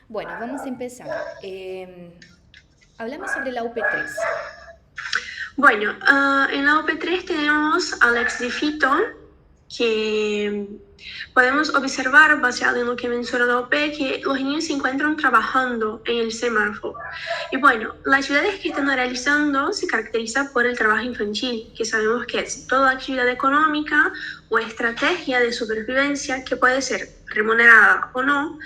Bueno, vamos a empezar. Háblame sobre la UP3. Bueno, en la OP3 tenemos al ex de Fito, que podemos observar, basado en lo que menciona la OP, que los niños se encuentran trabajando en el semáforo. Y bueno, las actividades que están realizando se caracterizan por el trabajo infantil, que sabemos que es toda actividad económica o estrategia de supervivencia que puede ser remunerada o no,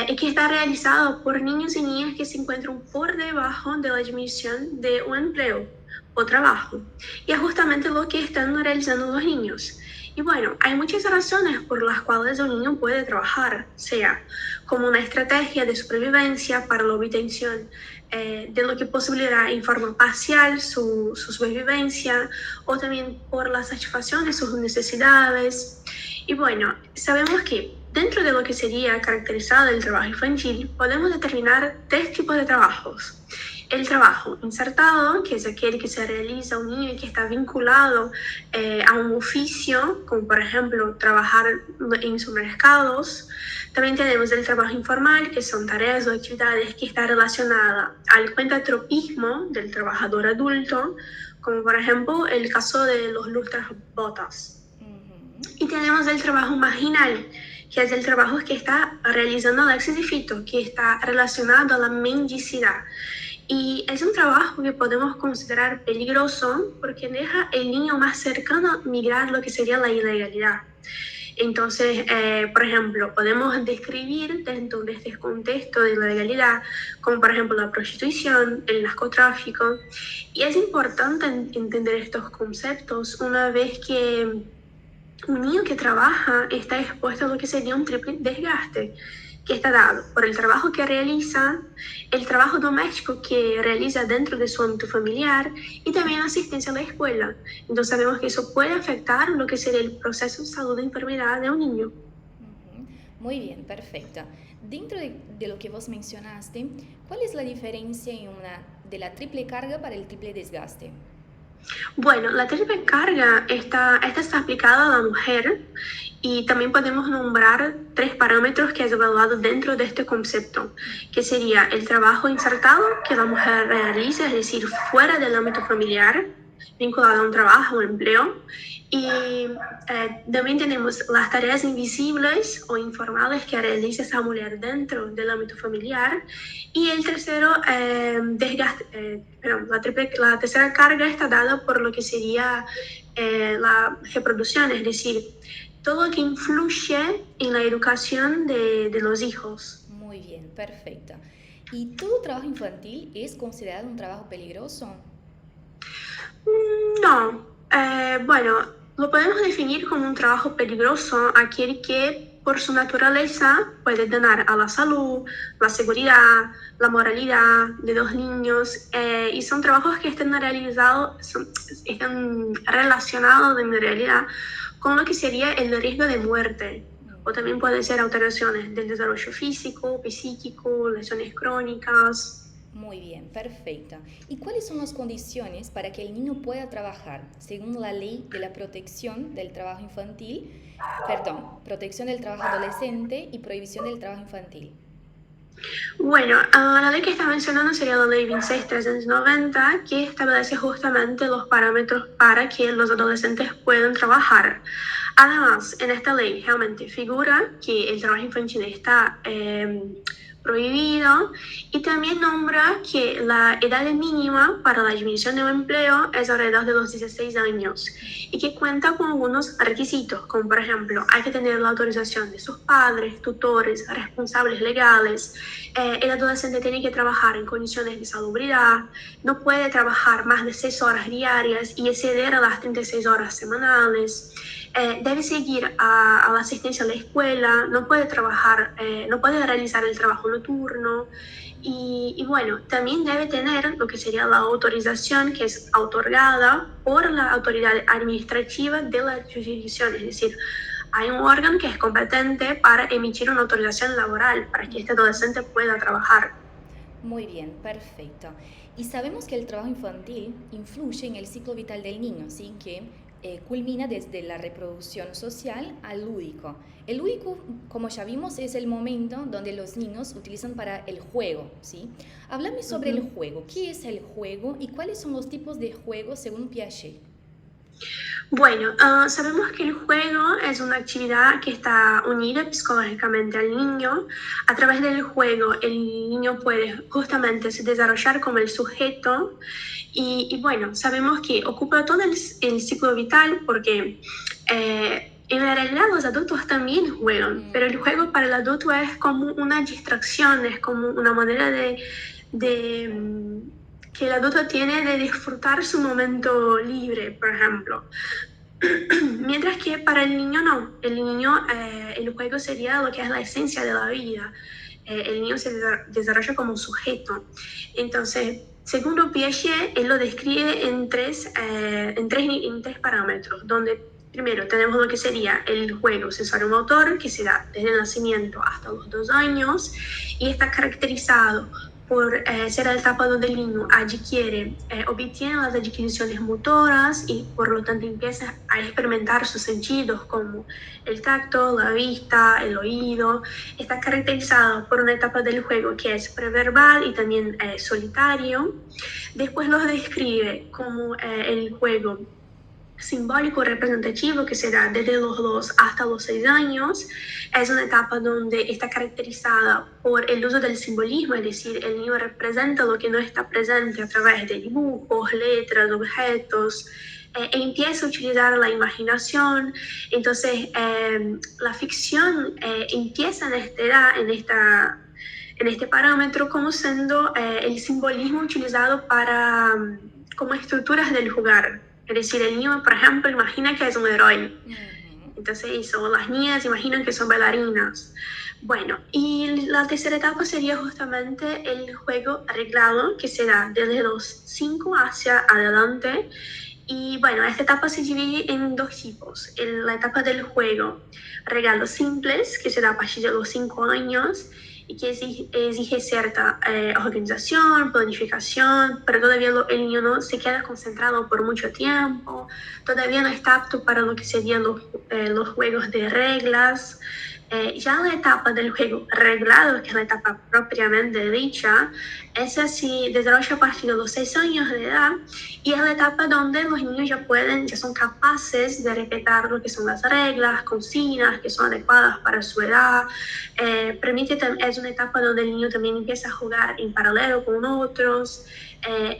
y que está realizado por niños y niñas que se encuentran por debajo de la admisión de un empleo o trabajo. Y es justamente lo que están realizando los niños. Y bueno, hay muchas razones por las cuales un niño puede trabajar, sea como una estrategia de supervivencia para la obtención de lo que posibilitará en forma parcial su supervivencia, o también por la satisfacción de sus necesidades. Y bueno, sabemos que dentro de lo que sería caracterizado el trabajo infantil, podemos determinar tres tipos de trabajos. El trabajo insertado, que es aquel que se realiza a un niño y que está vinculado a un oficio, como por ejemplo trabajar en supermercados. También tenemos el trabajo informal, que son tareas o actividades que están relacionadas al cuentatropismo del trabajador adulto, como por ejemplo el caso de los lustrabotas. Ujú. Y tenemos el trabajo marginal, que es el trabajo que está realizando Alexis y Fito, que está relacionado a la mendicidad. Y es un trabajo que podemos considerar peligroso porque deja el niño más cercano a migrar lo que sería la ilegalidad. Entonces, por ejemplo, podemos describir dentro de este contexto de la legalidad, como por ejemplo la prostitución, el narcotráfico, y es importante entender estos conceptos una vez que un niño que trabaja está expuesto a lo que sería un triple desgaste, que está dado por el trabajo que realiza, el trabajo doméstico que realiza dentro de su ámbito familiar y también la asistencia a la escuela. Entonces sabemos que eso puede afectar lo que sería el proceso de salud e enfermedad de un niño. Ujú. Muy bien, perfecto. Dentro de lo que vos mencionaste, ¿cuál es la diferencia de la triple carga para el triple desgaste? Bueno, la triple carga esta está aplicada a la mujer y también podemos nombrar tres parámetros que es evaluado dentro de este concepto, que sería el trabajo insertado que la mujer realiza, es decir, fuera del ámbito familiar, vinculado a un trabajo o empleo. Y también tenemos las tareas invisibles o informales que realiza esa mujer dentro del ámbito familiar. Y el tercero, perdón, la tercera carga está dada por lo que sería la reproducción, es decir, todo lo que influye en la educación de los hijos. Muy bien, perfecto. ¿Y todo trabajo infantil es considerado un trabajo peligroso? No, bueno, lo podemos definir como un trabajo peligroso, aquel que por su naturaleza puede dañar a la salud, la seguridad, la moralidad de los niños, y son trabajos que están relacionados en realidad con lo que sería el riesgo de muerte. O también pueden ser alteraciones del desarrollo físico, psíquico, lesiones crónicas. Muy bien, perfecto. ¿Y cuáles son las condiciones para que el niño pueda trabajar según la ley de la protección del trabajo infantil, perdón, protección del trabajo adolescente y prohibición del trabajo infantil? Bueno, la ley que está mencionando sería la ley 26390, que establece justamente los parámetros para que los adolescentes puedan trabajar. Además, en esta ley realmente figura que el trabajo infantil está prohibido, y también nombra que la edad mínima para la admisión de un empleo es alrededor de los 16 años y que cuenta con algunos requisitos, como por ejemplo, hay que tener la autorización de sus padres, tutores, responsables legales. El adolescente tiene que trabajar en condiciones de salubridad, no puede trabajar más de 6 horas diarias y exceder a las 36 horas semanales. Debe seguir a la asistencia a la escuela, no puede trabajar, no puede realizar el trabajo nocturno. Y bueno, también debe tener lo que sería la autorización que es otorgada por la autoridad administrativa de la jurisdicción, es decir, hay un órgano que es competente para emitir una autorización laboral para que este adolescente pueda trabajar. Muy bien, perfecto. Y sabemos que el trabajo infantil influye en el ciclo vital del niño, ¿sí? Que culmina desde la reproducción social al lúdico. El lúdico, como ya vimos, es el momento donde los niños utilizan para el juego, ¿sí? Háblame sobre el juego. ¿Qué es el juego y cuáles son los tipos de juegos según Piaget? Bueno, sabemos que el juego es una actividad que está unida psicológicamente al niño. A través del juego, el niño puede justamente se desarrollar como el sujeto y bueno, sabemos que ocupa todo el ciclo vital porque en la realidad los adultos también juegan, pero el juego para el adulto es como una distracción, es como una manera que el adulto tiene de disfrutar su momento libre, por ejemplo. Mientras que para el niño no, el niño, el juego sería lo que es la esencia de la vida. El niño se desarrolla como sujeto. Entonces, según Piaget, él lo describe en tres parámetros, donde primero tenemos lo que sería el juego sensorio-motor, que se da desde el nacimiento hasta los 2 años, y está caracterizado por ser la etapa donde el niño obtiene las adquisiciones motoras y por lo tanto empieza a experimentar sus sentidos como el tacto, la vista, el oído. Está caracterizado por una etapa del juego que es preverbal y también solitario. Después lo describe como el juego simbólico representativo que se da desde los 2 hasta los 6 años. Es una etapa donde está caracterizada por el uso del simbolismo, es decir, el niño representa lo que no está presente a través de dibujos, letras, objetos, e empieza a utilizar la imaginación. Entonces, la ficción empieza en esta edad, en este parámetro, como siendo el simbolismo utilizado como estructuras del jugar. Es decir, el niño, por ejemplo, imagina que es un héroe. Entonces, las niñas imaginan que son bailarinas. Bueno, y la tercera etapa sería justamente el juego arreglado, que se da desde los 5 hacia adelante. Y bueno, esta etapa se divide en 2 tipos. La etapa del juego, regalos simples, que se da a partir de los 5 años, y que exige cierta organización, planificación, pero todavía el niño no se queda concentrado por mucho tiempo, todavía no está apto para lo que serían los juegos de reglas. Ya la etapa del juego reglado, que es la etapa propiamente dicha, esa se desarrolla a partir de los 6 años de edad y es la etapa donde los niños ya son capaces de respetar lo que son las reglas, consignas que son adecuadas para su edad. Es una etapa donde el niño también empieza a jugar en paralelo con otros.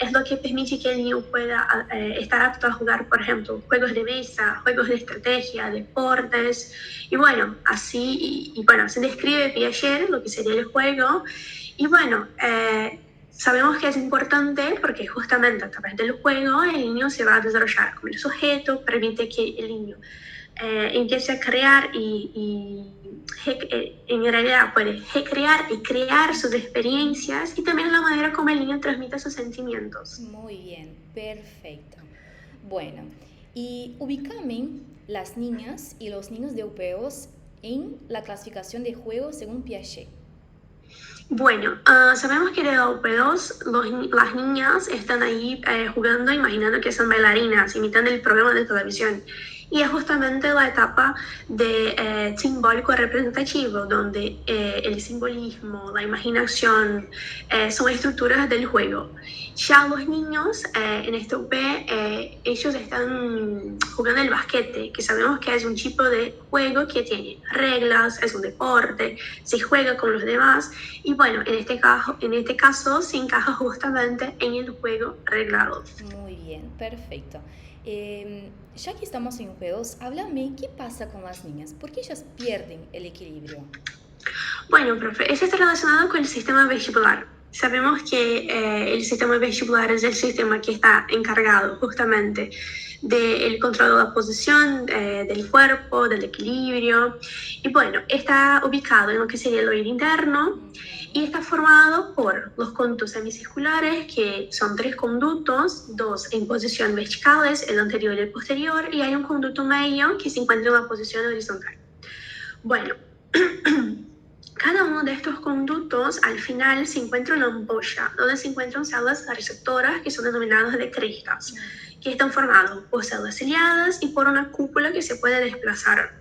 Es lo que permite que el niño pueda estar apto a jugar, por ejemplo, juegos de mesa, juegos de estrategia, deportes. Y bueno, así describe Piaget lo que sería el juego. Y bueno, sabemos que es importante porque justamente a través del juego el niño se va a desarrollar como el sujeto, permite que el niño empiece a crear y en realidad puede recrear y crear sus experiencias y también la manera como el niño transmite sus sentimientos. Muy bien, perfecto. Bueno, y ubícame las niñas y los niños de UPEOS en la clasificación de juegos según Piaget. Bueno, sabemos que de la UP2 las niñas están ahí jugando, imaginando que son bailarinas, imitando el programa de televisión. Y es justamente la etapa de simbólico representativo, donde el simbolismo, la imaginación son estructuras del juego. Ya los niños en este UP, ellos están jugando el basquete, que sabemos que es un tipo de juego que tiene reglas, es un deporte, se juega con los demás. Y bueno, en este caso se encaja justamente en el juego reglado. Muy bien, perfecto. Ya que estamos en juegos, háblame, ¿qué pasa con las niñas? ¿Por qué ellas pierden el equilibrio? Bueno, profe, eso está relacionado con el sistema vestibular. Sabemos que el sistema vestibular es el sistema que está encargado justamente del control de la posición del cuerpo, del equilibrio. Y bueno, está ubicado en lo que sería el oído interno y está formado por los conductos semicirculares, que son 3 conductos, 2 en posición verticales, el anterior y el posterior, y hay un conducto medio que se encuentra en una posición horizontal. Bueno, Cada uno de estos conductos al final se encuentra una ampolla donde se encuentran células receptoras que son denominadas de crestas, que están formados por células ciliadas y por una cúpula que se puede desplazar.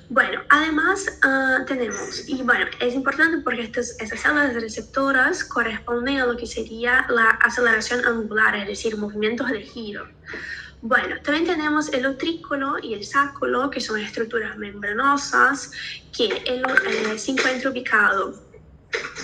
Bueno, además tenemos, y bueno, es importante porque estas células receptoras corresponden a lo que sería la aceleración angular, es decir, movimientos de giro. Bueno, también tenemos el utrículo y el sáculo, que son estructuras membranosas, que se encuentra ubicado,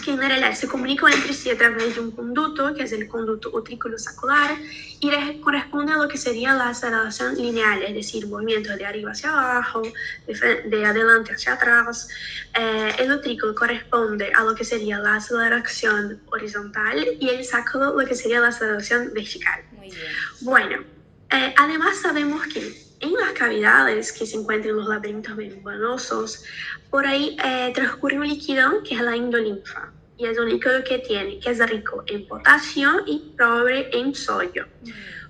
que en realidad se comunican entre sí a través de un conducto, que es el conducto utrículo-sacular, y corresponde a lo que sería la aceleración lineal, es decir, movimientos de arriba hacia abajo, de adelante hacia atrás. El utrículo corresponde a lo que sería la aceleración horizontal y el sáculo lo que sería la aceleración vertical. Muy bien. Bueno, además sabemos que en las cavidades que se encuentran en los laberintos membranosos, por ahí transcurre un líquido que es la endolinfa. Y es un líquido que es rico en potasio y pobre en sodio.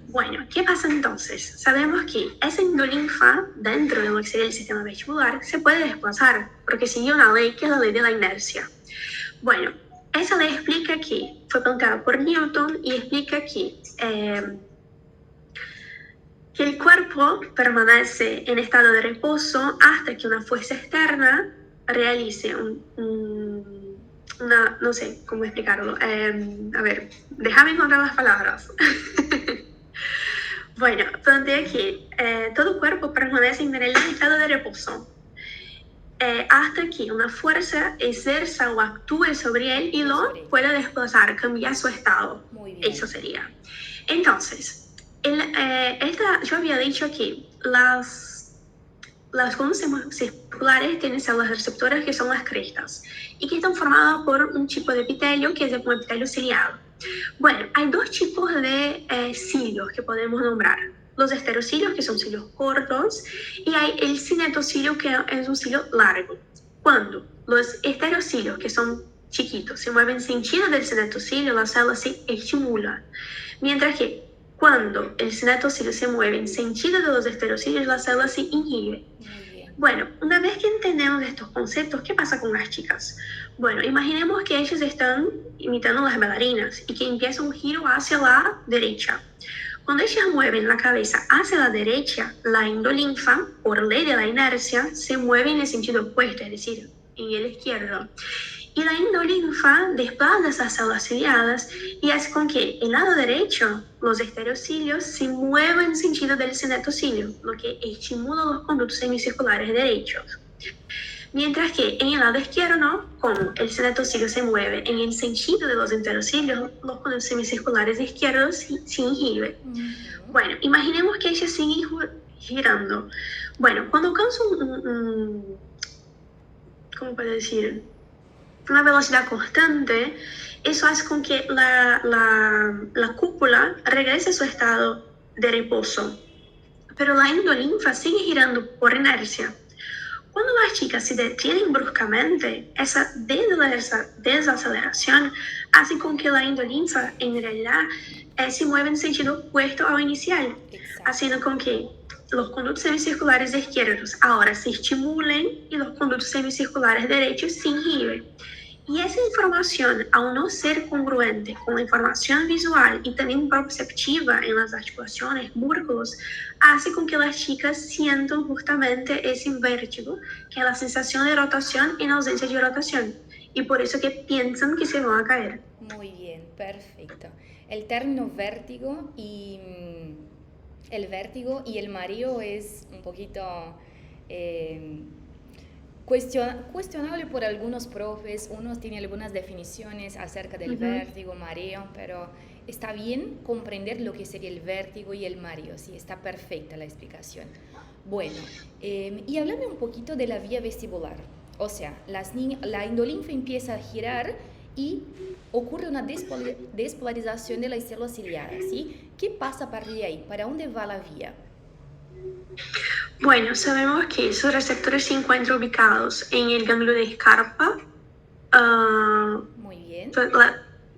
Bueno, ¿qué pasa entonces? Sabemos que esa endolinfa, dentro de lo que sería el sistema vestibular, se puede desplazar, porque sigue una ley que es la ley de la inercia. Bueno, esa ley explica que fue planteada por Newton y explica que el cuerpo permanece en estado de reposo hasta que una fuerza externa realice no sé cómo explicarlo. A ver, déjame encontrar las palabras. Bueno, plantea que todo cuerpo permanece en el estado de reposo hasta que una fuerza ejerza o actúe sobre él y lo pueda desplazar, cambiar su estado. Muy bien. Eso sería. Entonces, yo había dicho que las columnas circulares tienen células receptoras que son las crestas y que están formadas por un tipo de epitelio que es el epitelio ciliado. Bueno, hay dos tipos de cilios que podemos nombrar. Los esterocilios, que son cilios cortos, y hay el cinetocilio, que es un cilio largo. Cuando los esterocilios, que son chiquitos, se mueven en sentido del cinetocilio, la célula se estimula. Mientras que cuando el cinetocilio se mueve en sentido de los esterocilios, la célula se inhibe. Bueno, una vez que entendemos estos conceptos, ¿qué pasa con las chicas? Bueno, imaginemos que ellas están imitando las bailarinas y que empieza un giro hacia la derecha. Cuando ellas mueven la cabeza hacia la derecha, la endolinfa, por ley de la inercia, se mueve en el sentido opuesto, es decir, en el izquierdo. Y la endolinfa desplaza esas células ciliadas y hace con que el lado derecho, los esterocilios, se muevan en sentido del cinetocilio, lo que estimula los conductos semicirculares derechos. Mientras que en el lado izquierdo, como el cinetocilio se mueve en el sentido de los enterocilios, los conductos semicirculares izquierdos se inhiben. Bueno, imaginemos que ellos siguen girando. Bueno, cuando alcanza ¿cómo puedo decir? Una velocidad constante, eso hace con que la cúpula regrese a su estado de reposo. Pero la endolinfa sigue girando por inercia. Cuando las chicas se detienen bruscamente, esa desaceleración hace con que la endolinfa en realidad se mueva en sentido opuesto al inicial, haciendo con que los conductos semicirculares izquierdos ahora se estimulen y los conductos semicirculares derechos se inhiben. Y esa información, al no ser congruente con la información visual y también perceptiva en las articulaciones, músculos, hace con que las chicas sientan justamente ese vértigo, que es la sensación de rotación en ausencia de rotación. Y por eso que piensan que se van a caer. Muy bien, perfecto. El término vértigo y el mareo es un poquito cuestionable por algunos profes. Unos tienen algunas definiciones acerca del vértigo, mareo, pero está bien comprender lo que sería el vértigo y el mareo. Sí, está perfecta la explicación. Bueno, y háblame un poquito de la vía vestibular. O sea, la endolinfa empieza a girar y ocurre una despolarización de las células ciliadas, ¿sí? ¿Qué pasa a partir de ahí? ¿Para dónde va la vía? Bueno, sabemos que esos receptores se encuentran ubicados en el ganglio de Scarpa. Muy bien.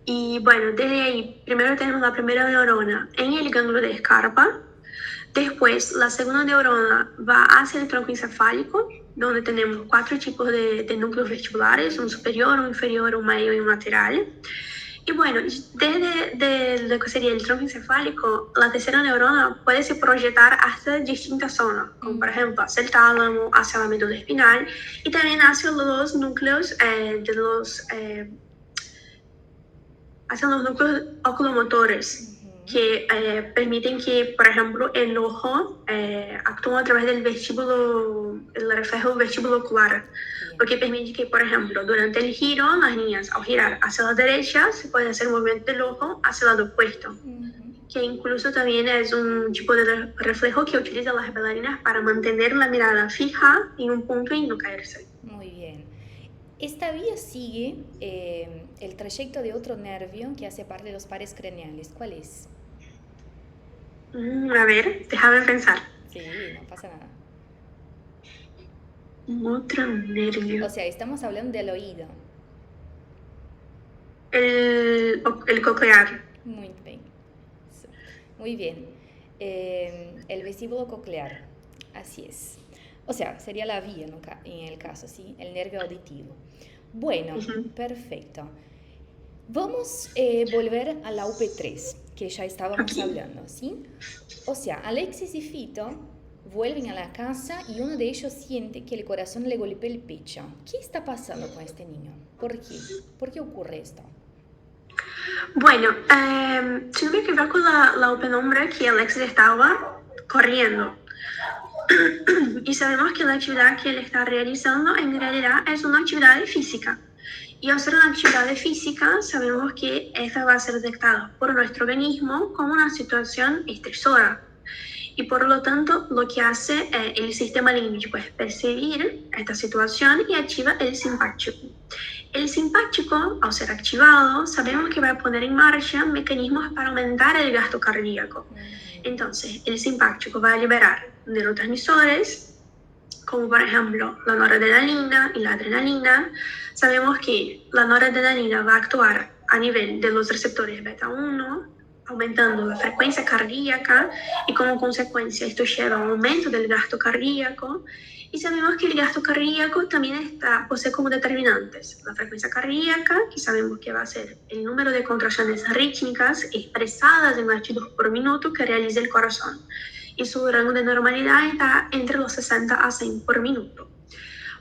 Y bueno, desde ahí, primero tenemos la primera neurona en el ganglio de Scarpa. Después, la segunda neurona va hacia el tronco encefálico donde tenemos 4 tipos de núcleos vestibulares, un superior, un inferior, un medio y un lateral. Y bueno, desde lo que sería el tronco encefálico, la tercera neurona puede se proyectar hasta distintas zonas, como por ejemplo hacia el tálamo, hacia la médula espinal y también hacia los núcleos hacia los núcleos oculomotores, que permiten que, por ejemplo, el ojo actúe a través del vestíbulo, el reflejo vestíbulo ocular, lo que permite que, por ejemplo, durante el giro, las niñas, al girar hacia la derecha, se puede hacer movimiento del ojo hacia el lado opuesto, que incluso también es un tipo de reflejo que utilizan las bailarinas para mantener la mirada fija en un punto y no caerse. Muy bien. Esta vía sigue el trayecto de otro nervio que hace parte de los pares craneales. ¿Cuál es? A ver, déjame pensar. Sí, no pasa nada. Otro nervio. O sea, estamos hablando del oído. El coclear. Muy bien. Muy bien. El vestíbulo coclear. Así es. O sea, sería la vía en el caso, ¿sí? El nervio auditivo. Bueno, perfecto. Vamos a volver a la UP3, que ya estábamos hablando, ¿sí? O sea, Alexis y Fito vuelven a la casa y uno de ellos siente que el corazón le golpea el pecho. ¿Qué está pasando con este niño? ¿Por qué? ¿Por qué ocurre esto? Bueno, si no me equivoco, la UP nombra que Alexis estaba corriendo. Y sabemos que la actividad que él está realizando en realidad es una actividad física. Y al ser una actividad física, sabemos que esta va a ser detectada por nuestro organismo como una situación estresora. Y por lo tanto, lo que hace el sistema límbico es percibir esta situación y activa el simpático. El simpático, al ser activado, sabemos que va a poner en marcha mecanismos para aumentar el gasto cardíaco. Entonces, el simpático va a liberar neurotransmisores, como por ejemplo la noradrenalina y la adrenalina. Sabemos que la noradrenalina va a actuar a nivel de los receptores beta 1, aumentando la frecuencia cardíaca y como consecuencia esto lleva a un aumento del gasto cardíaco. Y sabemos que el gasto cardíaco también posee como determinantes la frecuencia cardíaca, que sabemos que va a ser el número de contracciones rítmicas expresadas en latidos por minuto que realiza el corazón. Y su rango de normalidad está entre los 60 a 100 por minuto.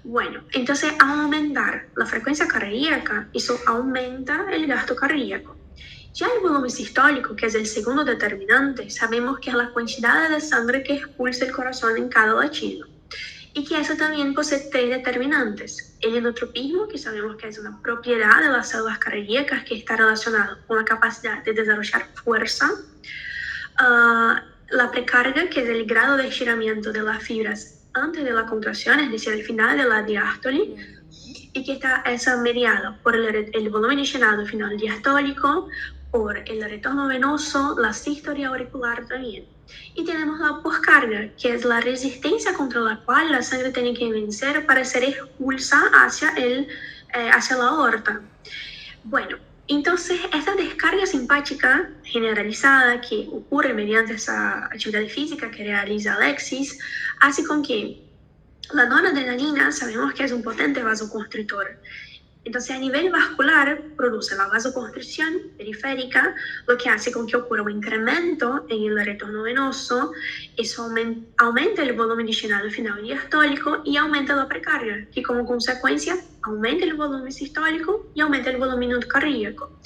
Bueno, entonces al aumentar la frecuencia cardíaca, eso aumenta el gasto cardíaco. Ya el volumen sistólico, que es el segundo determinante, sabemos que es la cantidad de sangre que expulsa el corazón en cada latido. Y que eso también posee 3 determinantes. El enotropismo, que sabemos que es una propiedad de las células cardíacas que está relacionado con la capacidad de desarrollar fuerza. La precarga, que es el grado de estiramiento de las fibras antes de la contracción, es decir, al final de la diástole, y que está mediada por el volumen llenado final diastólico, por el retorno venoso, la sístole auricular también. Y tenemos la poscarga, que es la resistencia contra la cual la sangre tiene que vencer para ser expulsa hacia la aorta. Bueno, entonces esta descarga simpática generalizada que ocurre mediante esa actividad física que realiza Alexis, hace con que la noradrenalina sabemos que es un potente vasoconstrictor. Entonces, a nivel vascular, produce la vasoconstricción periférica, lo que hace con que ocurra un incremento en el retorno venoso. Eso aumenta el volumen de llenado final diastólico y aumenta la precarga, que como consecuencia aumenta el volumen sistólico y aumenta el volumen cardíaco.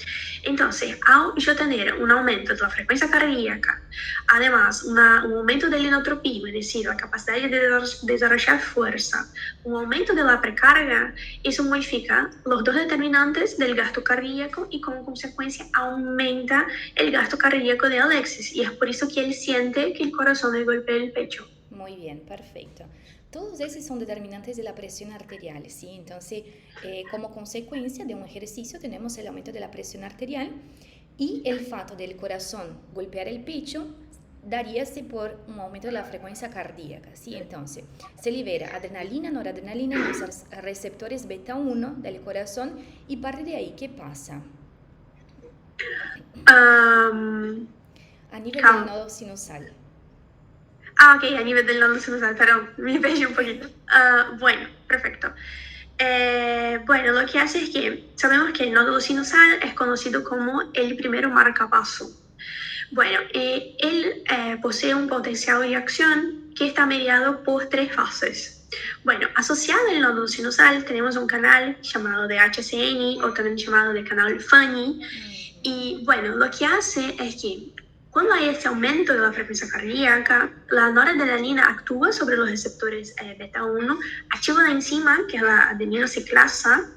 Entonces, al yo tener un aumento de la frecuencia cardíaca, además un aumento del enotropismo, es decir, la capacidad de desarrollar fuerza, un aumento de la precarga, eso modifica los 2 determinantes del gasto cardíaco y como consecuencia aumenta el gasto cardíaco de Alexis. Y es por eso que él siente que el corazón le golpea el pecho. Muy bien, perfecto. Todos esos son determinantes de la presión arterial, ¿sí? Entonces, como consecuencia de un ejercicio tenemos el aumento de la presión arterial y el fato del corazón golpear el pecho daríase por un aumento de la frecuencia cardíaca, ¿sí? Entonces, se libera adrenalina, noradrenalina en los receptores beta 1 del corazón y parte de ahí, ¿qué pasa? A nivel del nodo sinusal. Ah, ok, a nivel del nodo sinusal, perdón, me perdí un poquito. Bueno, perfecto. Bueno, lo que hace es que sabemos que el nódulo sinusal es conocido como el primer marcapaso. Bueno, él posee un potencial de acción que está mediado por tres fases. Bueno, asociado al nódulo sinusal tenemos un canal llamado de HCN o también llamado de canal Fanny. Y bueno, lo que hace es que cuando hay este aumento de la frecuencia cardíaca, la noradrenalina actúa sobre los receptores beta 1, activa la enzima, que es la adeninociclasa.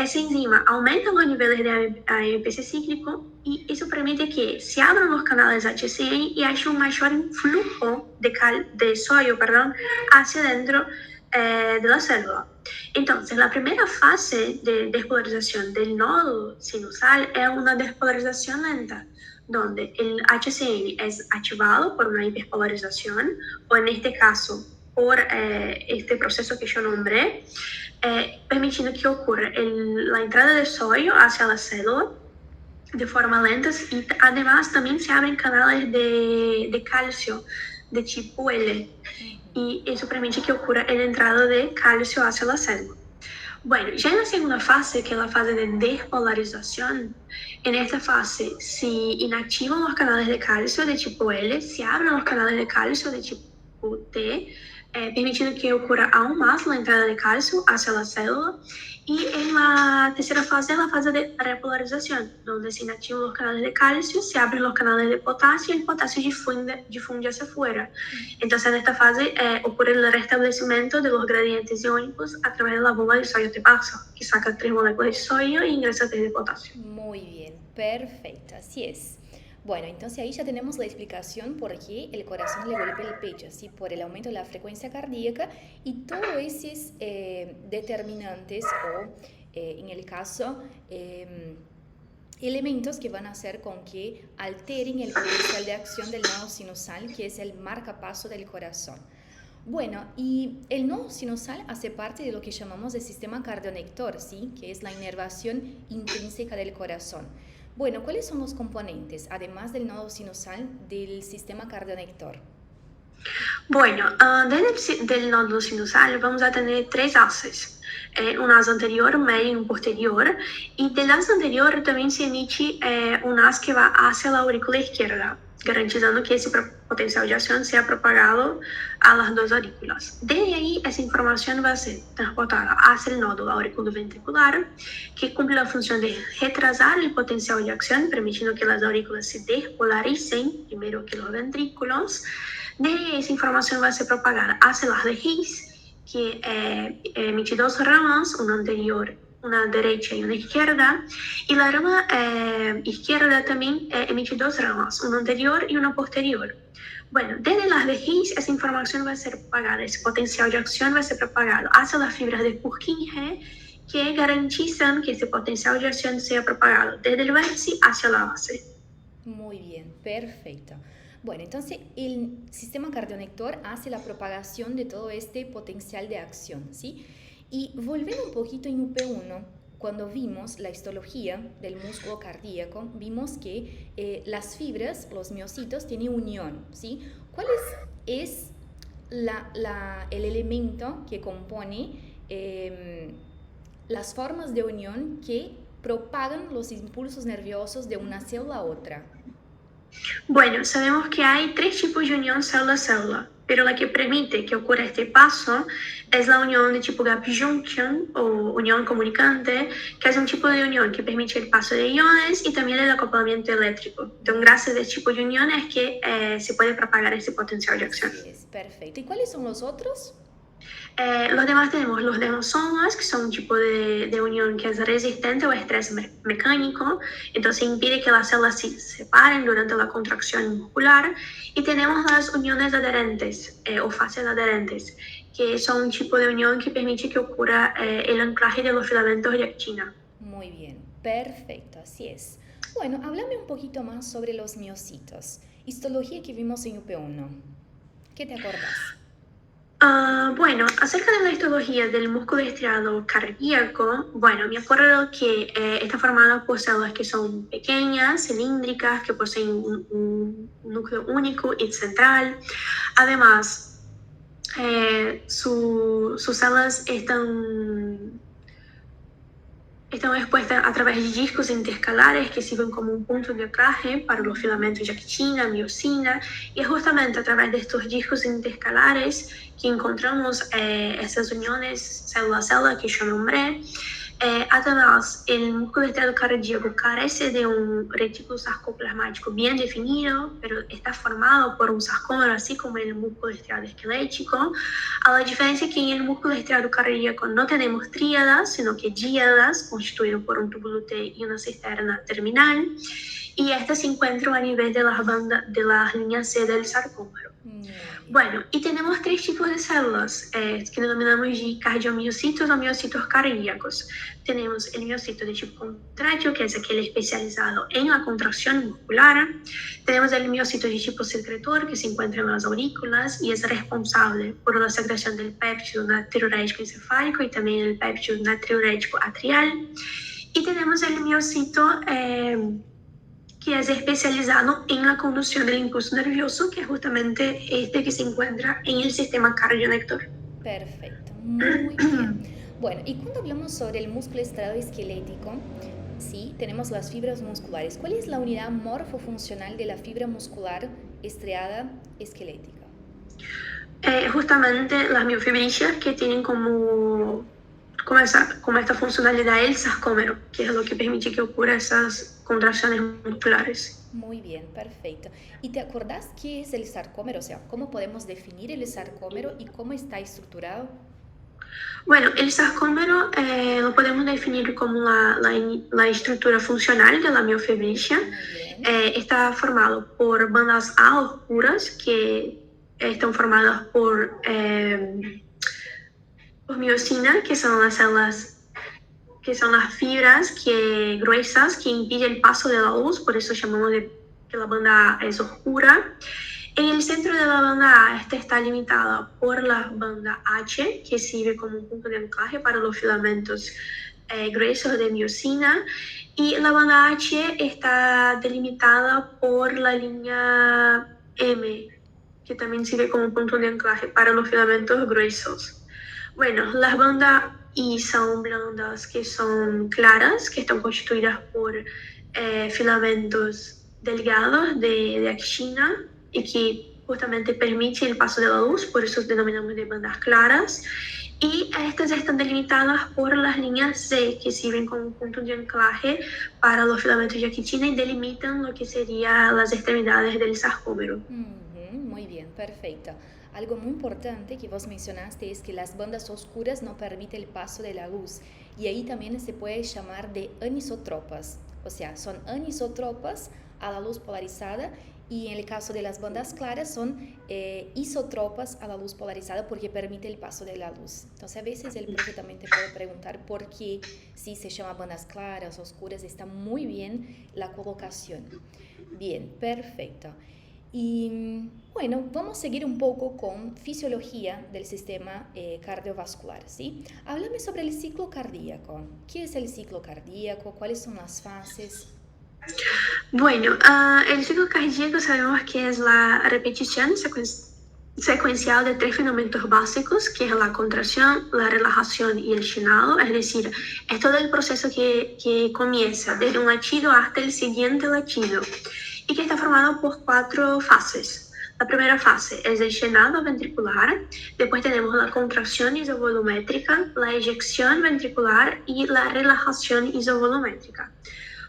Esa enzima aumenta los niveles de AMPC cíclico y eso permite que se abran los canales HCN y haya un mayor flujo de sodio hacia dentro de la célula. Entonces, la primera fase de despolarización del nódulo sinusal es una despolarización lenta, donde el HCN es activado por una hiperpolarización, o en este caso, por este proceso que yo nombré, permitiendo que ocurra la entrada de sodio hacia la célula de forma lenta y además también se abren canales de calcio de tipo L y eso permite que ocurra la entrada de calcio hacia la célula. Bueno, ya en la segunda fase, que es la fase de despolarización, en esta fase se inactivan los canales de calcio de tipo L, se abren los canales de calcio de tipo T, permitiendo que ocurra aún más la entrada de calcio hacia la célula. Y en la tercera fase es la fase de repolarización, donde se inactivan los canales de calcio, se abren los canales de potasio y el potasio difunde hacia afuera. Entonces, en esta fase ocurre el restablecimiento de los gradientes iónicos a través de la bomba de sodio T-paso, que saca 3 moléculas de sodio e ingresa 3 de potasio. Muy bien, perfecto, así es. Bueno, entonces ahí ya tenemos la explicación por qué el corazón le golpea el pecho, ¿sí? Por el aumento de la frecuencia cardíaca y todos esos determinantes o, en el caso, elementos que van a hacer con que alteren el potencial de acción del nodo sinusal, que es el marcapaso del corazón. Bueno, y el nodo sinusal hace parte de lo que llamamos el sistema cardionector, ¿sí? Que es la inervación intrínseca del corazón. Bueno, ¿cuáles son los componentes, además del nodo sinusal, del sistema cardionector? Bueno, del nódulo sinusal vamos a tener tres haces. Un haz anterior, un medio y un posterior. Y del haz anterior también se emite un haz que va hacia la aurícula izquierda, garantizando que ese potencial de acción sea propagado a las dos aurículas. De ahí, esa información va a ser transportada hacia el nódulo auriculoventricular, que cumple la función de retrasar el potencial de acción, permitiendo que las aurículas se despolaricen primero que los ventrículos. De ahí, esa información va a ser propagada hacia las raíces, que emite dos ramas, una anterior, una derecha y una izquierda, y la rama izquierda también emite dos ramas, una anterior y una posterior. Bueno, desde las raíces esa información va a ser propagada, ese potencial de acción va a ser propagado hacia las fibras de Purkinje, que garantizan que ese potencial de acción sea propagado desde el vértice hacia la base. Muy bien, perfecto. Bueno, entonces el sistema cardionector hace la propagación de todo este potencial de acción, ¿sí? Y volviendo un poquito en UP1, cuando vimos la histología del músculo cardíaco, vimos que las fibras, los miocitos, tienen unión, ¿sí? ¿Cuál es el elemento que compone las formas de unión que propagan los impulsos nerviosos de una célula a otra? Bueno, sabemos que hay tres tipos de unión célula-célula, pero la que permite que ocurra este paso es la unión de tipo gap junction o unión comunicante, que es un tipo de unión que permite el paso de iones y también el acoplamiento eléctrico. Entonces, gracias a este tipo de unión es que se puede propagar este potencial de acción. Sí, es perfecto. ¿Y cuáles son los otros? Los demás tenemos los demosomas, que son un tipo de unión que es resistente al estrés mecánico, entonces impide que las células se separen durante la contracción muscular. Y tenemos las uniones adherentes o fases adherentes, que son un tipo de unión que permite que ocurra el anclaje de los filamentos de actina. Muy bien, perfecto, así es. Bueno, háblame un poquito más sobre los miocitos. Histología que vimos en UP1. ¿Qué te acordás? Bueno, acerca de la histología del músculo estriado cardíaco, bueno, me acuerdo que está formado por células que son pequeñas, cilíndricas, que poseen un núcleo único y central. Además, sus células estão expuestas a través de discos intercalares que sirven como un punto de anclaje para los filamentos de actina, miocina, y es justamente a través de estos discos intercalares que encontramos esas uniones célula a célula que yo nombré. Además, el músculo estriado cardíaco carece de un retículo sarcoplasmático bien definido, pero está formado por un sarcómero, así como el músculo estriado esquelético. A la diferencia que en el músculo estriado cardíaco no tenemos tríadas, sino que díadas, constituidas por un túbulo T y una cisterna terminal, y estas se encuentran a nivel de las líneas C del sarcómero. Bueno, y tenemos tres tipos de células que denominamos de cardiomiocitos o miocitos cardíacos. Tenemos el miocito de tipo contráctil, que es aquel especializado en la contracción muscular. Tenemos el miocito de tipo secretor, que se encuentra en las aurículas y es responsable por la secreción del péptido natriurético encefálico y también el péptido natriurético atrial. Y tenemos el miocito que es especializado en la conducción del impulso nervioso, que es justamente este que se encuentra en el sistema cardionector. Perfecto, muy bien. Bueno, y cuando hablamos sobre el músculo estriado esquelético, sí, tenemos las fibras musculares. ¿Cuál es la unidad morfofuncional de la fibra muscular estriada esquelética? Justamente las miofibrilias que tienen como esta funcionalidad el sarcómero, que es lo que permite que ocurran esas contracciones musculares. Muy bien, perfecto. ¿Y te acordás qué es el sarcómero? O sea, ¿cómo podemos definir el sarcómero y cómo está estructurado? Bueno, el sarcómero lo podemos definir como la estructura funcional de la miofibrilia. Está formado por bandas A oscuras que están formadas por miocina, que son las células, que son las fibras gruesas que impiden el paso de la luz, por eso llamamos que la banda A es oscura. En el centro de la banda A esta está limitada por la banda H, que sirve como un punto de anclaje para los filamentos gruesos de miocina, y la banda H está delimitada por la línea M, que también sirve como un punto de anclaje para los filamentos gruesos. Bueno, las bandas I son bandas que son claras, que están constituidas por filamentos delgados de actina y que justamente permiten el paso de la luz, por eso denominamos de bandas claras. Y estas están delimitadas por las líneas C, que sirven como un punto de anclaje para los filamentos de actina y delimitan lo que serían las extremidades del sarcómero. Muy bien, perfecto. Algo muy importante que vos mencionaste es que las bandas oscuras no permiten el paso de la luz y ahí también se puede llamar de anisotropas, o sea, son anisotropas a la luz polarizada y en el caso de las bandas claras son isotropas a la luz polarizada porque permite el paso de la luz. Entonces a veces el profe también te puede preguntar por qué si se llama bandas claras, oscuras, está muy bien la colocación. Bien, perfecto. Y bueno, vamos a seguir un poco con fisiología del sistema cardiovascular, ¿sí? Háblame sobre el ciclo cardíaco. ¿Qué es el ciclo cardíaco? ¿Cuáles son las fases? Bueno, el ciclo cardíaco sabemos que es la repetición secuencial de tres fenómenos básicos, que es la contracción, la relajación y el llenado, es decir, es todo el proceso que comienza desde un latido hasta el siguiente latido y que está formado por cuatro fases. La primera fase es el llenado ventricular, después tenemos la contracción isovolumétrica, la eyección ventricular y la relajación isovolumétrica.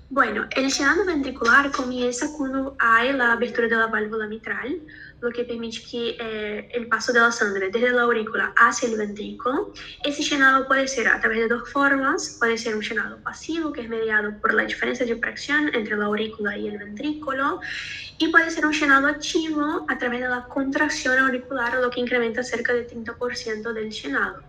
Bueno, el llenado ventricular comienza cuando hay la abertura de la válvula mitral, lo que permite que el paso de la sangre desde la aurícula hacia el ventrículo. Ese llenado puede ser a través de dos formas. Puede ser un llenado pasivo, que es mediado por la diferencia de presión entre la aurícula y el ventrículo, y puede ser un llenado activo a través de la contracción auricular, lo que incrementa cerca del 30% del llenado.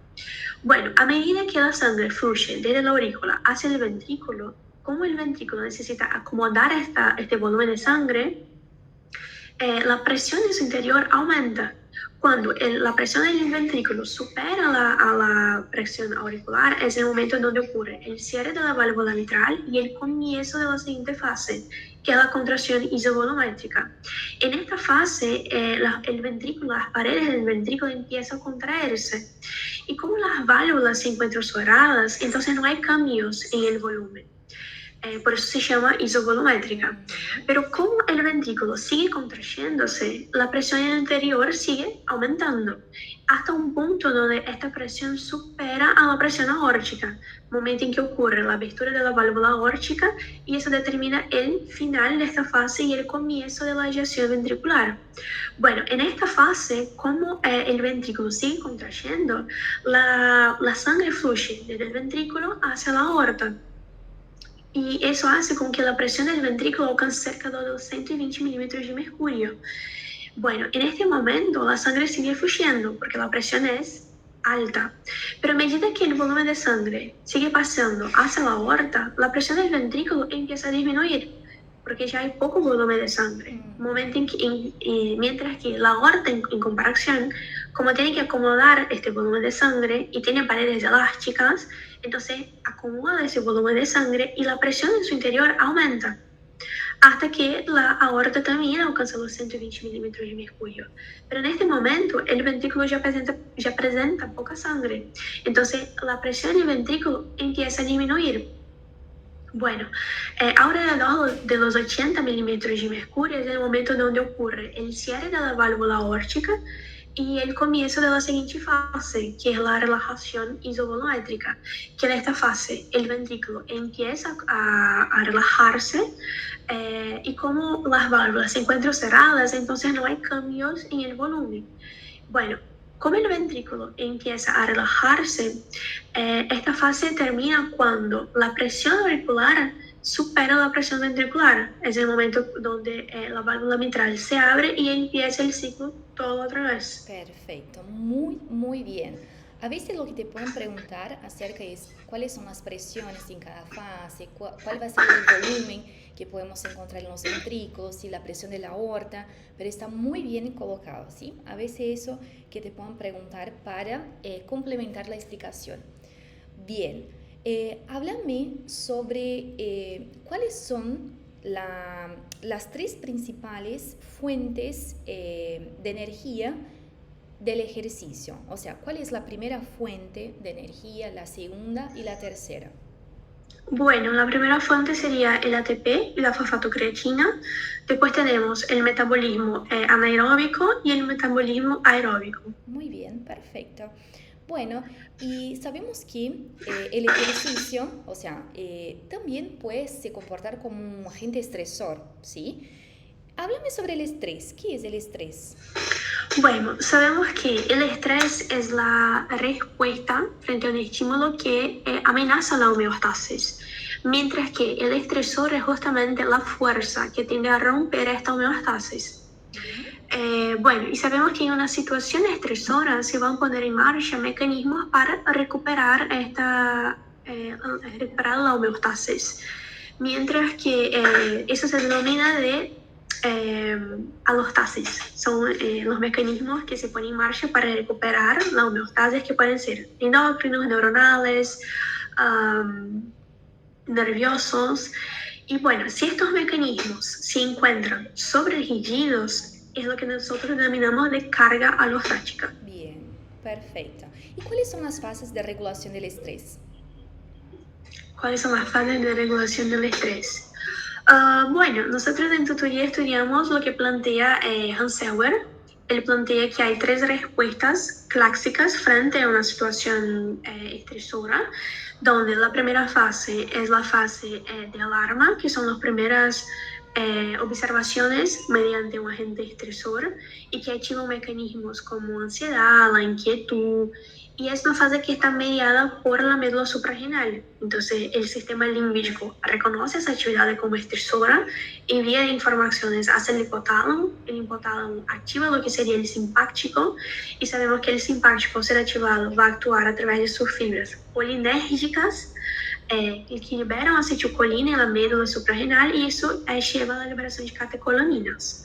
Bueno, a medida que la sangre fluye desde la aurícula hacia el ventrículo, como el ventrículo necesita acomodar este volumen de sangre, la presión en su interior aumenta. la presión del ventrículo supera a la presión auricular, es el momento donde ocurre el cierre de la válvula mitral y el comienzo de la siguiente fase, que es la contracción isovolumétrica. En esta fase, el ventrículo, las paredes del ventrículo empiezan a contraerse. Y como las válvulas se encuentran cerradas, entonces no hay cambios en el volumen. Por eso se llama isovolumétrica. Pero como el ventrículo sigue contrayéndose, la presión en el interior sigue aumentando, hasta un punto donde esta presión supera a la presión aórtica, momento en que ocurre la abertura de la válvula aórtica y eso determina el final de esta fase y el comienzo de la eyección ventricular. Bueno, en esta fase, como el ventrículo sigue contrayendo, la sangre fluye desde el ventrículo hacia la aorta. Y eso hace con que la presión del ventrículo alcance cerca de los 120 milímetros de mercurio. Bueno, en este momento la sangre sigue fluyendo porque la presión es alta, pero a medida que el volumen de sangre sigue pasando hacia la aorta, la presión del ventrículo empieza a disminuir porque ya hay poco volumen de sangre. Momento mientras que la aorta, en comparación, como tiene que acomodar este volumen de sangre y tiene paredes elásticas, entonces acomoda ese volumen de sangre y la presión en su interior aumenta hasta que la aorta también alcanza los 120 milímetros de mercurio. Pero en este momento el ventrículo ya presenta poca sangre, entonces la presión del ventrículo empieza a disminuir. Bueno, alrededor de los 80 milímetros de mercurio es el momento donde ocurre el cierre de la válvula aórtica y el comienzo de la siguiente fase, que es la relajación isovolumétrica, que en esta fase el ventrículo empieza a relajarse y como las válvulas se encuentran cerradas, entonces no hay cambios en el volumen. Bueno, como el ventrículo empieza a relajarse, esta fase termina cuando la presión auricular supera la presión ventricular. Es el momento donde la válvula mitral se abre y empieza el ciclo todo otra vez. Perfecto, muy, muy bien. A veces lo que te pueden preguntar acerca es cuáles son las presiones en cada fase, cuál va a ser el volumen que podemos encontrar en los ventrículos y la presión de la aorta, pero está muy bien colocado, ¿sí? A veces eso que te pueden preguntar para complementar la explicación. Bien, háblame sobre cuáles son las tres principales fuentes de energía del ejercicio. O sea, ¿cuál es la primera fuente de energía, la segunda y la tercera? Bueno, la primera fuente sería el ATP y la fosfatocreatina. Después tenemos el metabolismo anaeróbico y el metabolismo aeróbico. Muy bien, perfecto. Bueno, y sabemos que el ejercicio, o sea, también puede se comportar como un agente estresor, ¿sí? Háblame sobre el estrés. ¿Qué es el estrés? Bueno, sabemos que el estrés es la respuesta frente a un estímulo que amenaza la homeostasis, mientras que el estresor es justamente la fuerza que tiende a romper esta homeostasis. Bueno, y sabemos que en una situación estresora se van a poner en marcha mecanismos para recuperar la homeostasis, mientras que eso se denomina de alostasis. Son los mecanismos que se ponen en marcha para recuperar la homeostasis, que pueden ser endócrinos, neuronales, nerviosos. Y bueno, si estos mecanismos se encuentran sobreregidos, es lo que nosotros denominamos de carga alostática. Bien, perfecto. ¿Y cuáles son las fases de regulación del estrés? ¿Cuáles son las fases de regulación del estrés? Bueno, nosotros en tutoría estudiamos lo que plantea Hans Selwer. Él plantea que hay tres respuestas clásicas frente a una situación estresora, donde la primera fase es la fase de alarma, que son las primeras observaciones mediante un agente estresor y que activan mecanismos como ansiedad, la inquietud, y es una fase que está mediada por la médula suprarrenal. Entonces el sistema límbico reconoce esa actividad como estresora, envía informaciones hacia el hipotálamo activa lo que sería el simpático, y sabemos que el simpático, al ser activado, va a actuar a través de sus fibras colinérgicas, que liberam acetilcolina na médula suprarrenal, e isso lleva a la liberación de catecolaminas.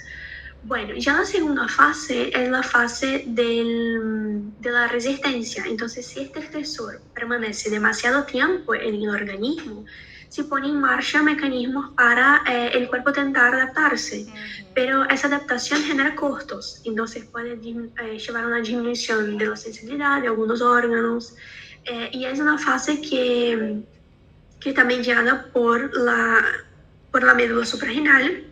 Bueno, ya la segunda fase es la fase de la resistencia. Entonces, si este estresor permanece demasiado tiempo en el organismo, se pone en marcha mecanismos para el cuerpo tentar adaptarse. Pero esa adaptación genera costos, entonces puede llevar a una disminución de la sensibilidad de algunos órganos. Y es una fase que también llega por la médula suprarrenal,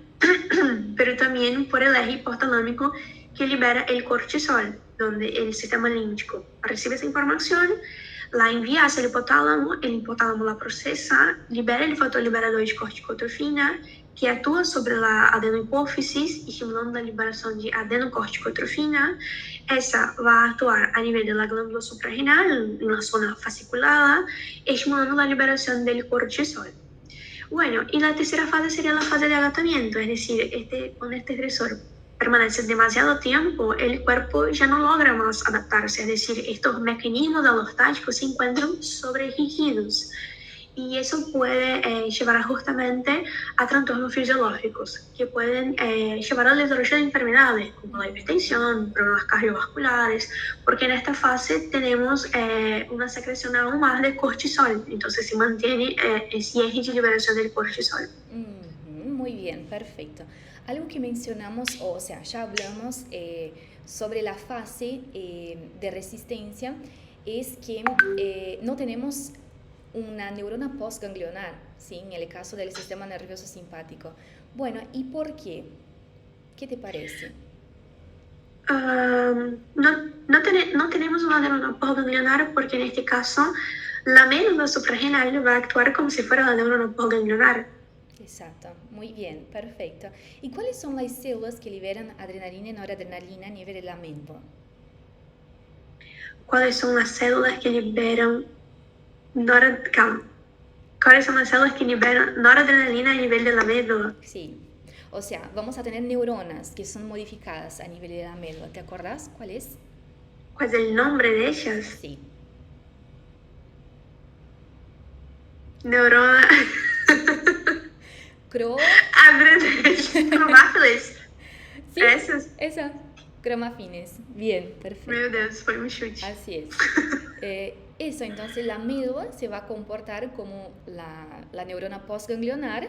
pero también por el eje hipotalámico que libera el cortisol, donde el sistema límbico recibe esa información, la envía hacia el hipotálamo la procesa, libera el factor liberador de corticotrofina, que actúa sobre la adenohipófisis, estimulando la liberación de adenocorticotrofina. Esa va a actuar a nivel de la glándula suprarrenal, en la zona fasciculada, estimulando la liberación del cortisol. Bueno, y la tercera fase sería la fase de agotamiento, es decir, cuando este estresor permanece demasiado tiempo, el cuerpo ya no logra más adaptarse, es decir, estos mecanismos alostáticos se encuentran sobreexigidos. Y eso puede llevar justamente a trastornos fisiológicos que pueden llevar al desarrollo de enfermedades como la hipertensión, problemas cardiovasculares, porque en esta fase tenemos una secreción aún más de cortisol, entonces se mantiene ese eje de liberación del cortisol. Muy bien, perfecto. Algo que mencionamos, o sea, ya hablamos sobre la fase de resistencia, es que no tenemos una neurona postganglionar, ¿sí? En el caso del sistema nervioso simpático. Bueno, ¿y por qué? ¿Qué te parece? No tenemos una neurona postganglionar porque en este caso la médula suprarrenal va a actuar como si fuera la neurona postganglionar. Exacto, muy bien, perfecto. ¿Y cuáles son las células que liberan adrenalina y noradrenalina a nivel de la médula? ¿Cuáles son las células que liberan ¿Cuáles son las células que liberan noradrenalina a nivel de la médula? Sí, o sea, vamos a tener neuronas que son modificadas a nivel de la médula. ¿Te acordás cuál es? ¿Cuál es el nombre de ellas? Sí. Neurona... Cromáfiles. Sí, Essas? esa. Cromafines. Bien, perfecto. Meu Deus, foi um chute. Así es. Eso, entonces la médula se va a comportar como la neurona postganglionar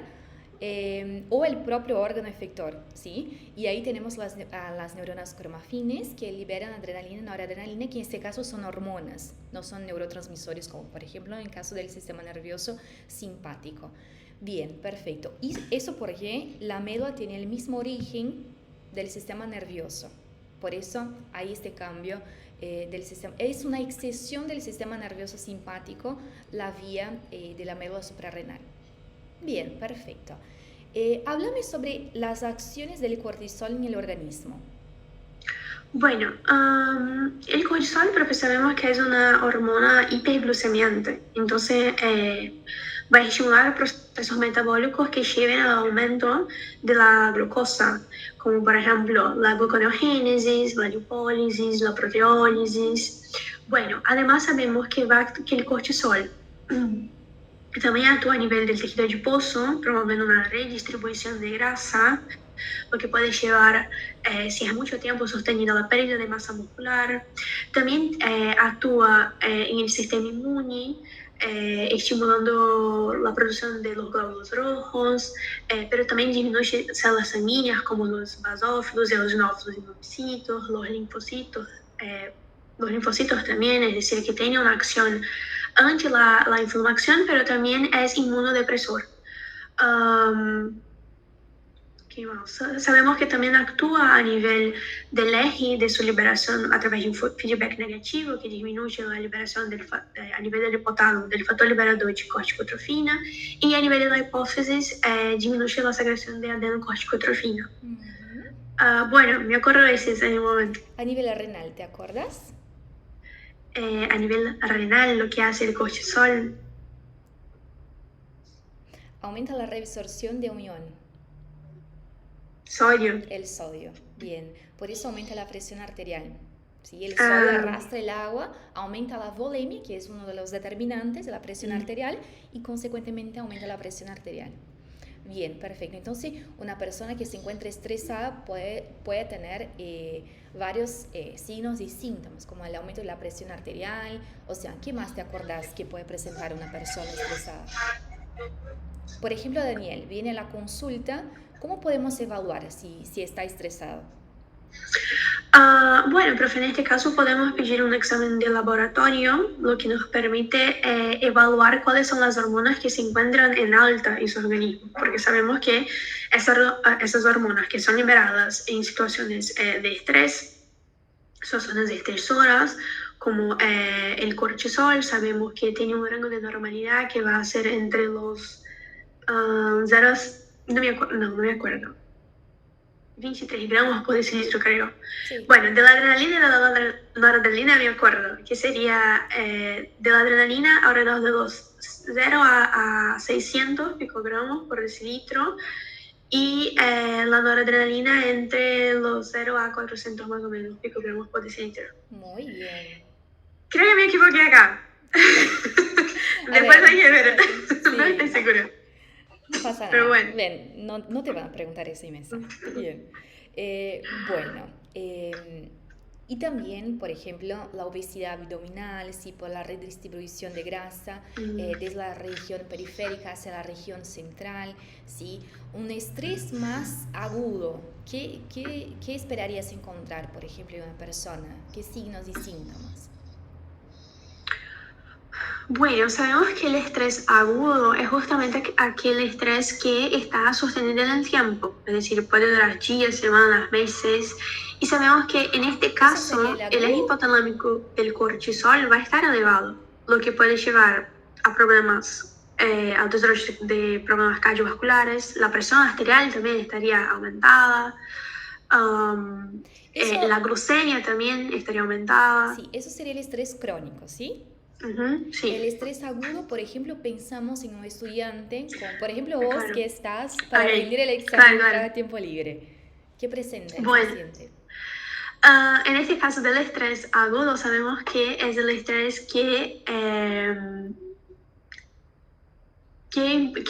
o el propio órgano efector, ¿sí? Y ahí tenemos las neuronas cromafines que liberan adrenalina y noradrenalina, que en este caso son hormonas, no son neurotransmisores como por ejemplo en el caso del sistema nervioso simpático. Bien, perfecto. Y eso porque la médula tiene el mismo origen del sistema nervioso. Por eso hay este cambio del sistema. Es una excesión del sistema nervioso simpático la vía de la médula suprarrenal. Bien, perfecto. Háblame sobre las acciones del cortisol en el organismo. Bueno, el cortisol, pero sabemos que es una hormona hiperglucemiante. Entonces, va a estimular procesos metabólicos que lleven al aumento de la glucosa, como por ejemplo la gluconeogénesis, la lipólisis, la proteólisis. Bueno, además sabemos que el cortisol también actúa a nivel del tejido adiposo, promoviendo una redistribución de grasa, lo que puede llevar, si es mucho tiempo sostenido, a la pérdida de masa muscular. También actúa en el sistema inmune, estimulando la producción de los glóbulos rojos, pero también disminuye células sanguíneas como los basófilos, eosinófilos y monocitos, los linfocitos también, es decir, que tiene una acción ante la inflamación, pero también es inmunodepresor. Sabemos que también actúa a nivel del eje de su liberación a través de un feedback negativo que disminuye la liberación a nivel del hipotálamo del factor liberador de corticotrofina y a nivel de la hipófisis disminuye la secreción de adenocorticotrofina. Bueno, me acuerdo de ese en el momento. A nivel renal, ¿te acuerdas? A nivel renal, lo que hace el cortisol aumenta la reabsorción de un ion. Sodio. El sodio, bien. Por eso aumenta la presión arterial. ¿Sí? El sodio arrastra el agua, aumenta la volemia, que es uno de los determinantes de la presión arterial, y consecuentemente aumenta la presión arterial. Bien, perfecto. Entonces, una persona que se encuentra estresada puede tener varios signos y síntomas, como el aumento de la presión arterial. O sea, ¿qué más te acordás que puede presentar una persona estresada? Por ejemplo, Daniel viene a la consulta. ¿Cómo podemos evaluar si está estresado? Bueno, profe, en este caso podemos pedir un examen de laboratorio, lo que nos permite evaluar cuáles son las hormonas que se encuentran en alta en su organismo, porque sabemos que esas hormonas que son liberadas en situaciones de estrés, son zonas estresoras, como el cortisol, sabemos que tiene un rango de normalidad que va a ser entre los zeros, no me acuerdo. 23 gramos por decilitro, creo. Sí. Bueno, de la adrenalina y de la noradrenalina me acuerdo, que sería de la adrenalina alrededor de los 0 a 600 picogramos por decilitro y la noradrenalina entre los 0 a 400 más o menos picogramos por decilitro. Muy bien. Creo que me equivoqué acá. Después hay que ver, Sí. no estoy segura. No pasa nada. Pero bueno. Ven, no te van a preguntar esa mesa. Bien. Bueno, y también, por ejemplo, la obesidad abdominal, sí, por la redistribución de grasa desde la región periférica hacia la región central, sí. Un estrés más agudo. ¿Qué esperarías encontrar, por ejemplo, en una persona? ¿Qué signos y síntomas? Bueno, sabemos que el estrés agudo es justamente aquel estrés que está sostenido en el tiempo, es decir, puede durar días, semanas, meses, y sabemos que en este caso el eje hipotalámico del cortisol va a estar elevado, lo que puede llevar a problemas, al desarrollo de problemas cardiovasculares, la presión arterial también estaría aumentada, la glucemia también estaría aumentada. Sí, eso sería el estrés crónico, ¿sí? Sí. El estrés agudo, por ejemplo, pensamos en un estudiante, como por ejemplo vos que estás para rendir el examen de tiempo libre. ¿Qué presenta el paciente? En este caso del estrés agudo sabemos que es el estrés que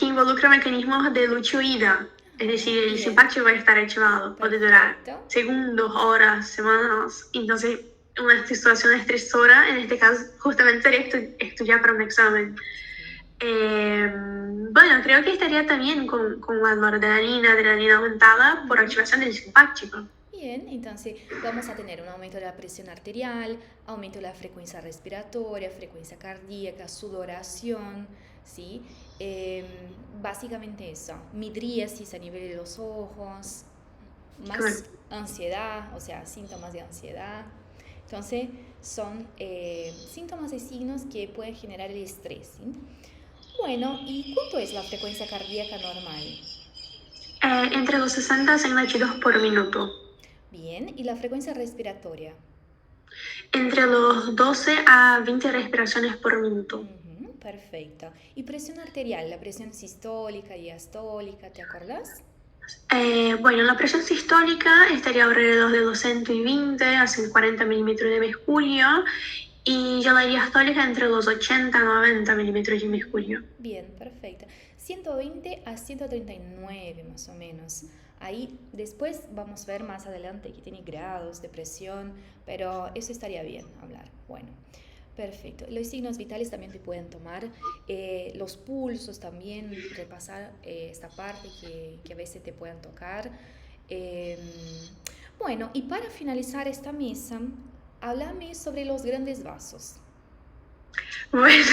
involucra mecanismos de lucha y huida. Es decir, el simpático va a estar activado, puede durar segundos, horas, semanas. Entonces, una situación estresora, en este caso, justamente sería estudiar para un examen. Bueno, creo que estaría también con la noradrenalina, adrenalina aumentada por activación del simpático. Bien, entonces vamos a tener un aumento de la presión arterial, aumento de la frecuencia respiratoria, frecuencia cardíaca, sudoración, ¿sí? Básicamente eso, midriasis a nivel de los ojos, más ansiedad, o sea, síntomas de ansiedad. Entonces, son síntomas y signos que pueden generar el estrés, ¿sí? Bueno, ¿y cuánto es la frecuencia cardíaca normal? Entre los 60 y 100 latidos por minuto. Bien, ¿y la frecuencia respiratoria? Entre los 12 a 20 respiraciones por minuto. Perfecto. ¿Y presión arterial? ¿La presión sistólica, diastólica, te acordás? Bueno, la presión sistólica estaría alrededor de 220 a 140 milímetros de mercurio y ya la diastólica entre los 80 a 90 milímetros de mercurio. Bien, perfecto. 120 a 139 más o menos. Ahí después vamos a ver más adelante que tiene grados de presión, pero eso estaría bien hablar. Bueno, perfecto. Los signos vitales también te pueden tomar, los pulsos también, repasar esta parte que a veces te pueden tocar. Bueno, y para finalizar esta mesa, háblame sobre los grandes vasos. Bueno,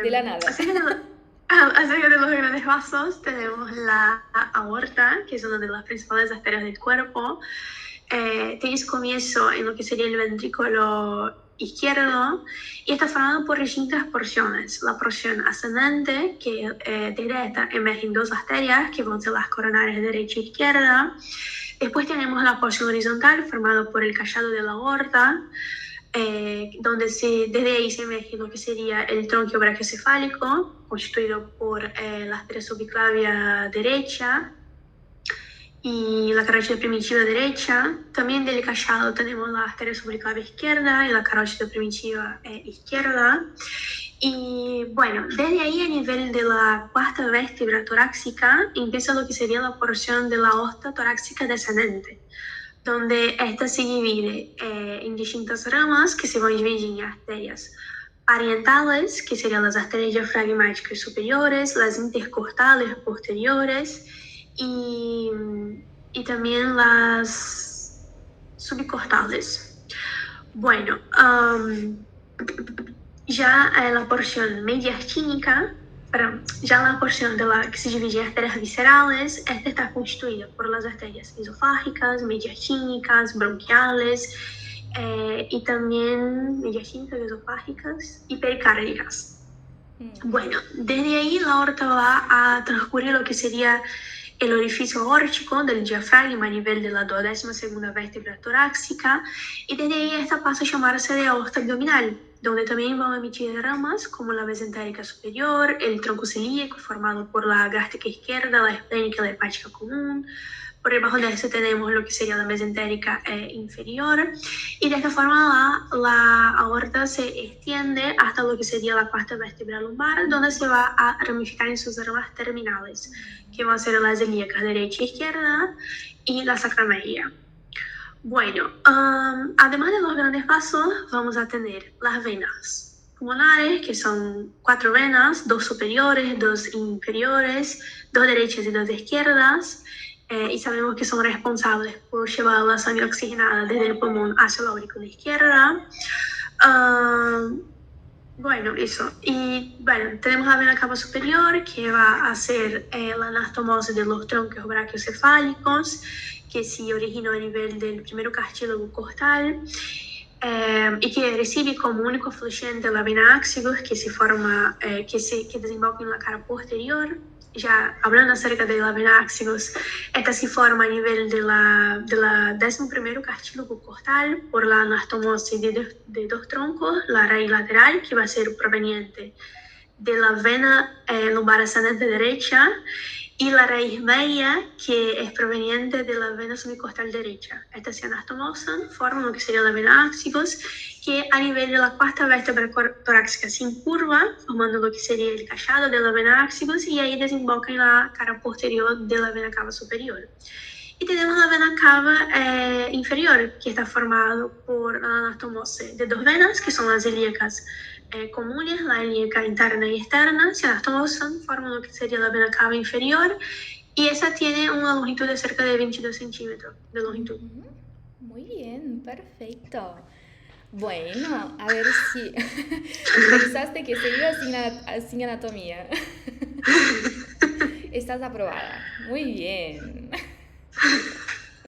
de la nada. Acerca de los grandes vasos, tenemos la aorta, que es una de las principales arterias del cuerpo. Tiene su comienzo en lo que sería el ventrículo izquierdo y está formado por distintas porciones. La porción ascendente, que desde esta emergen dos arterias, que van a ser las coronarias derecha e izquierda. Después tenemos la porción horizontal, formada por el callado de la aorta, donde desde ahí se emerge lo que sería el tronquio brachiocefálico, constituido por la arteria subclavia derecha. y la carótida primitiva derecha. También del callado tenemos la arteria subclaviana izquierda y la carótida primitiva izquierda. Y bueno, desde ahí a nivel de la cuarta vértebra torácica empieza lo que sería la porción de la aorta torácica descendente, donde esta se divide en distintas ramas que se van a dividir en arterias parietales, que serían las arterias diafragmáticas superiores, las intercostales posteriores y también las subcortales. Bueno, ya la porción mediastínica, perdón, ya la porción de la que se divide en arterias viscerales, esta está constituida por las arterias esofágicas, mediastínicas, bronquiales y también mediastínicas, esofágicas y pericárdicas. Bueno, desde ahí la aorta va a transcurrir lo que sería el orificio aórtico del diafragma a nivel de la 12ª vértebra torácica y desde ahí esta pasa a llamarse de aorta abdominal, donde también van a emitir ramas como la mesentérica superior, el tronco celíaco formado por la gástrica izquierda, la esplénica y la hepática común. Por debajo de eso tenemos lo que sería la mesentérica inferior y de esta forma la aorta se extiende hasta lo que sería la cuarta vértebra lumbar, donde se va a ramificar en sus ramas terminales, que van a ser las ilíacas derecha e izquierda y la sacromedia. Bueno, además de los grandes vasos, vamos a tener las venas pulmonares, que son 4 venas, 2 superiores, 2 inferiores, 2 derechas y 2 izquierdas, y sabemos que son responsables por llevar la sangre oxigenada desde el pulmón hacia la aurícula izquierda. Bueno, eso. Y bueno, tenemos la vena cava superior, que va a hacer la anastomosis de los troncos brachiocefálicos, que se originó a nivel del primer cartílago costal, y que recibe como único afluente la vena axigus, que se forma, que desemboca en la cara posterior. Ya hablando acerca de la vena axigus, esta se forma a nivel de la 11º cartílago costal por la anastomosis de 2 troncos, la raíz lateral, que va a ser proveniente de la vena lumbar ascendente derecha, y la raíz media, que es proveniente de la vena subcostal derecha. Estas se anastomosan, forman lo que sería la vena axigus, que a nivel de la cuarta vértebra torácica se incurva, formando lo que sería el callado de la vena axigus, y ahí desemboca en la cara posterior de la vena cava superior. Y tenemos la vena cava inferior, que está formado por la anastomosis de 2 venas, que son las ilíacas comunes, la ilíaca interna y externa, se anastomosan, forman lo que sería la vena cava inferior, y esa tiene una longitud de cerca de 22 centímetros de longitud. Muy bien, perfecto. Bueno, a ver si pensaste que se iba sin anatomía. Estás aprobada. Muy bien.